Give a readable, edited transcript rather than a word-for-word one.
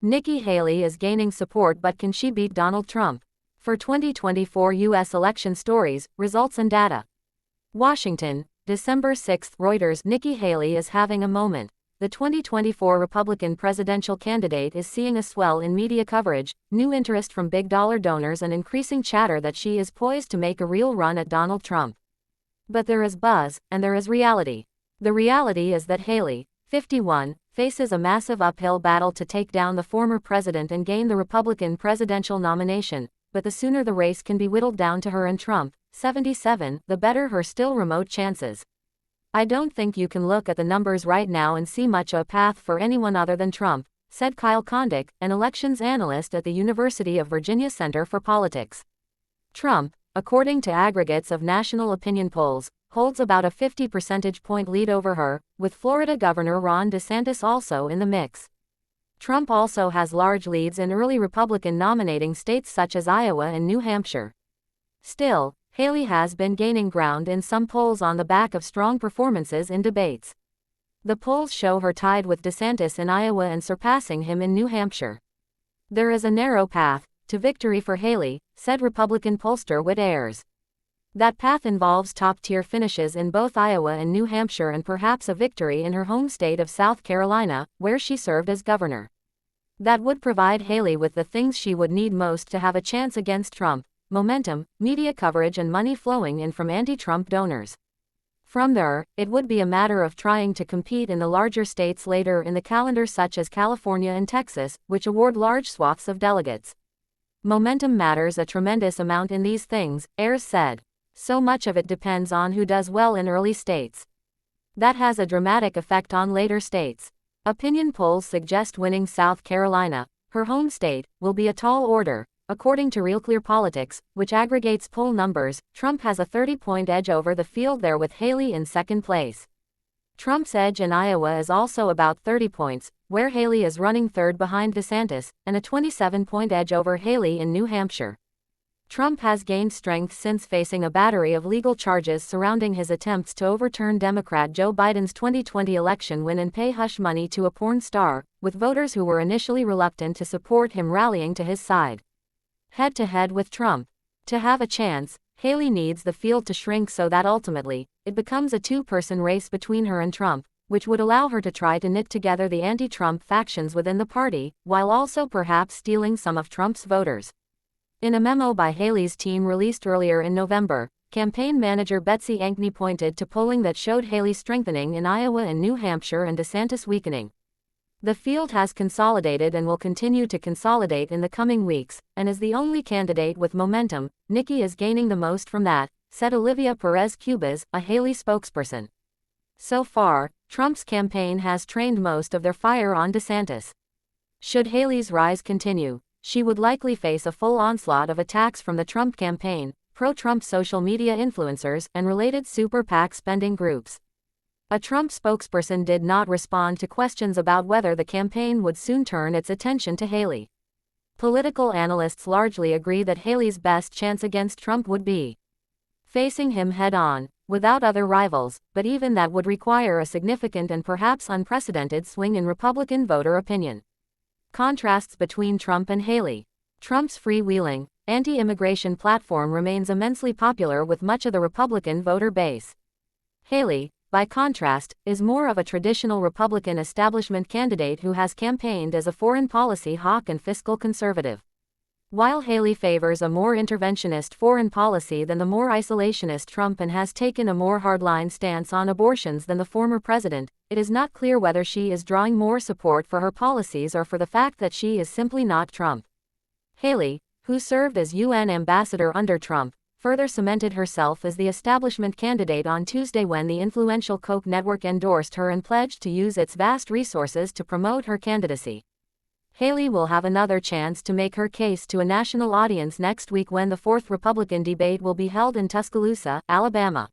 Nikki Haley is gaining support, but can she beat Donald Trump? For 2024 U.S. election stories, results and data. Washington, December 6. Reuters. Nikki Haley is having a moment. The 2024 Republican presidential candidate is seeing a swell in media coverage, new interest from big-dollar donors, and increasing chatter that she is poised to make a real run at Donald Trump. But there is buzz, and there is reality. The reality is that Haley, 51, faces a massive uphill battle to take down the former president and gain the Republican presidential nomination, but the sooner the race can be whittled down to her and Trump, 77, the better her still remote chances. "I don't think you can look at the numbers right now and see much of a path for anyone other than Trump," said Kyle Kondik, an elections analyst at the University of Virginia Center for Politics. Trump, according to aggregates of national opinion polls, holds about a 50 percentage point lead over her, with Florida Governor Ron DeSantis also in the mix. Trump also has large leads in early Republican nominating states such as Iowa and New Hampshire. Still, Haley has been gaining ground in some polls on the back of strong performances in debates. The polls show her tied with DeSantis in Iowa and surpassing him in New Hampshire. "There is a narrow path to victory for Haley," said Republican pollster Whit Ayers. "That path involves top-tier finishes in both Iowa and New Hampshire and perhaps a victory in her home state of South Carolina, where she served as governor. That would provide Haley with the things she would need most to have a chance against Trump: momentum, media coverage, and money flowing in from anti-Trump donors. From there, it would be a matter of trying to compete in the larger states later in the calendar, such as California and Texas, which award large swaths of delegates. Momentum matters a tremendous amount in these things," Ayers said. "So much of it depends on who does well in early states. That has a dramatic effect on later states. Opinion polls suggest winning South Carolina, her home state, will be a tall order. According to Real Clear Politics, which aggregates poll numbers, Trump has a 30-point edge over the field there, with Haley in second place. Trump's edge in Iowa is also about 30 points, where Haley is running third behind DeSantis, and a 27-point edge over Haley in New Hampshire. Trump has gained strength since facing a battery of legal charges surrounding his attempts to overturn Democrat Joe Biden's 2020 election win and pay hush money to a porn star, with voters who were initially reluctant to support him rallying to his side. Head-to-head with Trump. To have a chance, Haley needs the field to shrink so that ultimately, it becomes a two-person race between her and Trump, which would allow her to try to knit together the anti-Trump factions within the party, while also perhaps stealing some of Trump's voters. In a memo by Haley's team released earlier in November, campaign manager Betsy Ankney pointed to polling that showed Haley strengthening in Iowa and New Hampshire and DeSantis weakening. "The field has consolidated and will continue to consolidate in the coming weeks, and as the only candidate with momentum, Nikki is gaining the most from that," said Olivia Perez-Cubas, a Haley spokesperson. So far, Trump's campaign has trained most of their fire on DeSantis. Should Haley's rise continue, she would likely face a full onslaught of attacks from the Trump campaign, pro-Trump social media influencers, and related super PAC spending groups. A Trump spokesperson did not respond to questions about whether the campaign would soon turn its attention to Haley. Political analysts largely agree that Haley's best chance against Trump would be facing him head-on, without other rivals, but even that would require a significant and perhaps unprecedented swing in Republican voter opinion. Contrasts between Trump and Haley. Trump's freewheeling, anti-immigration platform remains immensely popular with much of the Republican voter base. Haley, by contrast, is more of a traditional Republican establishment candidate who has campaigned as a foreign policy hawk and fiscal conservative. While Haley favors a more interventionist foreign policy than the more isolationist Trump and has taken a more hardline stance on abortions than the former president, it is not clear whether she is drawing more support for her policies or for the fact that she is simply not Trump. Haley, who served as UN ambassador under Trump, further cemented herself as the establishment candidate on Tuesday when the influential Koch network endorsed her and pledged to use its vast resources to promote her candidacy. Haley will have another chance to make her case to a national audience next week when the fourth Republican debate will be held in Tuscaloosa, Alabama.